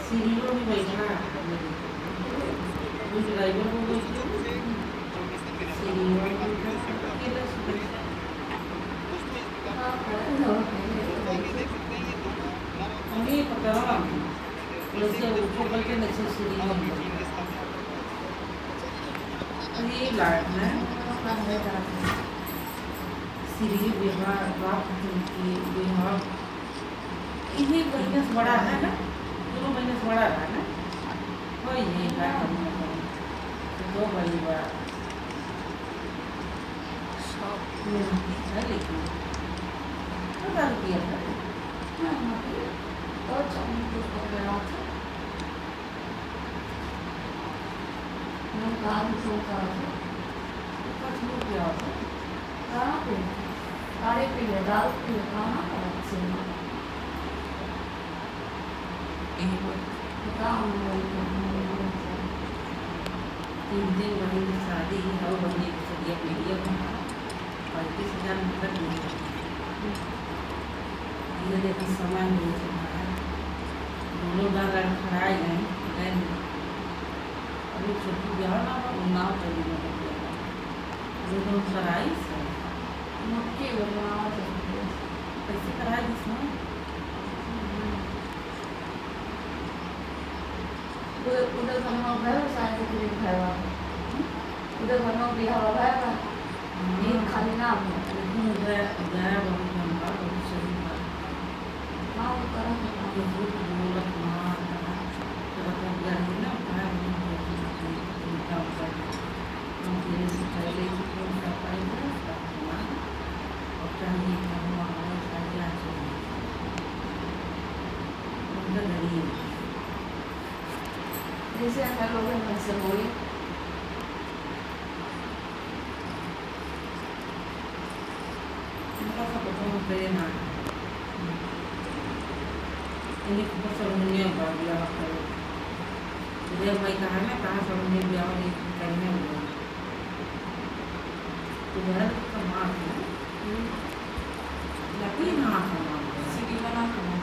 सीढ़ियों में बैठा है मेरे वो ड्राइवर को बैठी सीढ़ियों में बैठा अकेला से हाँ खड़ा ना पहले तो बैठे उन्हें पता वैसे ऊपर बैठे नीचे सीढ़ियों में बैठा ये लाट है हाँ है दादा सीढ़ी व्यवहार बाप की व्यवहार इन्हीं महीने से बड़ा है ना 2 महीने से बड़ा है ना और ये क्या करना है 2 बड़ी बार मेहनती है लेकिन पता रुपया करे और चाउमीन कुछ पकड़ा था मैं काम तो कर कुछ नहीं किया होता कहाँ पे सारे पे दाल पे कहाँ पर अच्छे यहीं पर काम 3 दिन बहन की शादी है और बहन की सदिया पीढ़िया बना 35,000 मतलब ये देखो समय हो चुका है दोनों गाँव खड़ा गए अभी छोटी ब्याह ना नाव चली दोनों कराई से मुट्ठी बना कैसे कराई जिसमें उधर बनवा भर सारे के लिए भरवा उधर बनवा बिहार भरवा ये खाली ना लेकिन गया बहुत लंबा बहुत सही था हाँ वो करा ये बहुत बोलत मार तो गाड़ी ना कहा चिंता होता है हम धीरे से पहले ही कौन सा पाएंगे और चाहिए कि हम हमारे चाहिए उनका घड़ी जैसे अंदर लोग हैं से बोले उनका सब बताओ प्रेरणा इन्हें खूब समझने दिया करो जब मैं कहा ना कहाँ समझने दिया और करने हुए तो घर कमा लकड़ी ना कमा सीढ़ी बना करना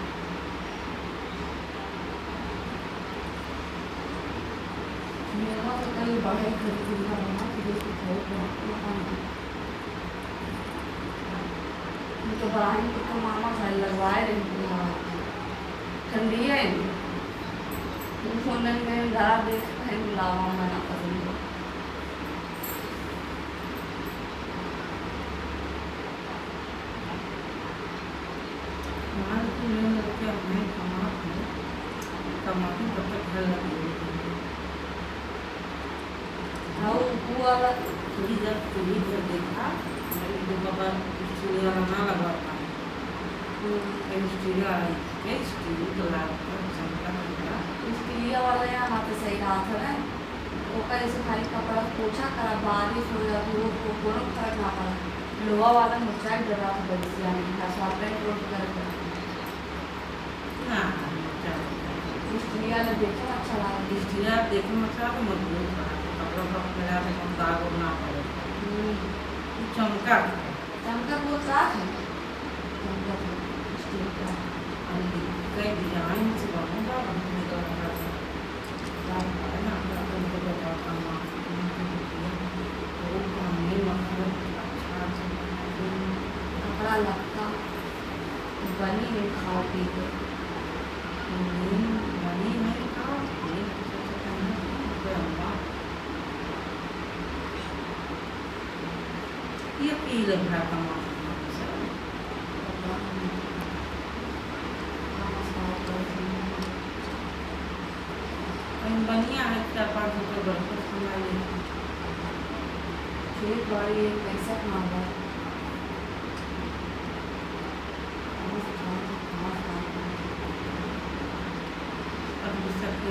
मेरा तो कई बड़े घर की बना कि जैसे तो बराही तो मामा घर लगवाए रहे ठंडी है फोन में धरा देख लावा मना करूँगा मान की नहीं लगते अपने कमाती तब तक घर लगी और बुआ थोड़ी जब देखा मेरे दो बाबा स्टील वाला ना लगा था स्टील वाला स्टील तो लगा चमका स्टीलिया वाला यहाँ हाथ सही रहा था ना वो कैसे खाली कपड़ा पोछा करा बारिश हो जाती वो कोनो फर्क ना पड़ा लोहा वाला मुझा डरा था बड़ी सी आने का स्वापेट रोड कर ना स्टीलिया ने देखा अच्छा लगा स्टील देखने में अच्छा तो मजबूत था कपड़ा का मेरा से कम दाग ना पड़े चमका चमका वो साथ है चमका स्टील का कई डिजाइन से बनूंगा बनने का ना उनको बताता हूँ वो हमने मतलब अच्छा कपड़ा लगता बनी नहीं खाओ पी के बनी नहीं खाओ ये पी रहा था बढ़िया है 4-5 रुपये बढ़कर सुना लेती फिर बड़ी पैसा मांगा अब सबके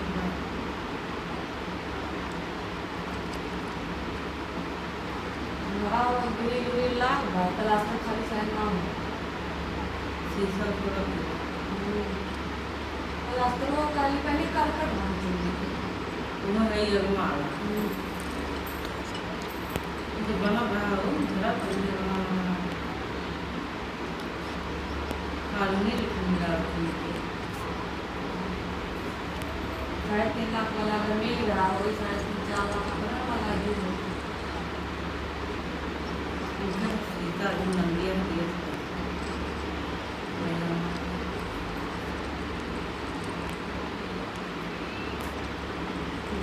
ग्रिल लाग बा रास्ता खाली सहन ना हो शीशा थोड़ा रास्ते वो काली पहले करकट भाग चुकी वह है ये माला तो बना रहा हो जरा पहले कालनी लिखूंगा 3.5 लाख वाला अगर मिल रहा हो 3.5 4 लाख का वाला ही हो। इधर सीता जो नंदिया दिए थे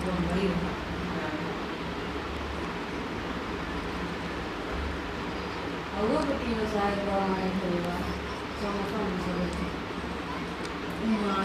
बम्बई और वो बेटी में शायद बड़ा माइंड होगा समोसा नहीं चलेगा। माँ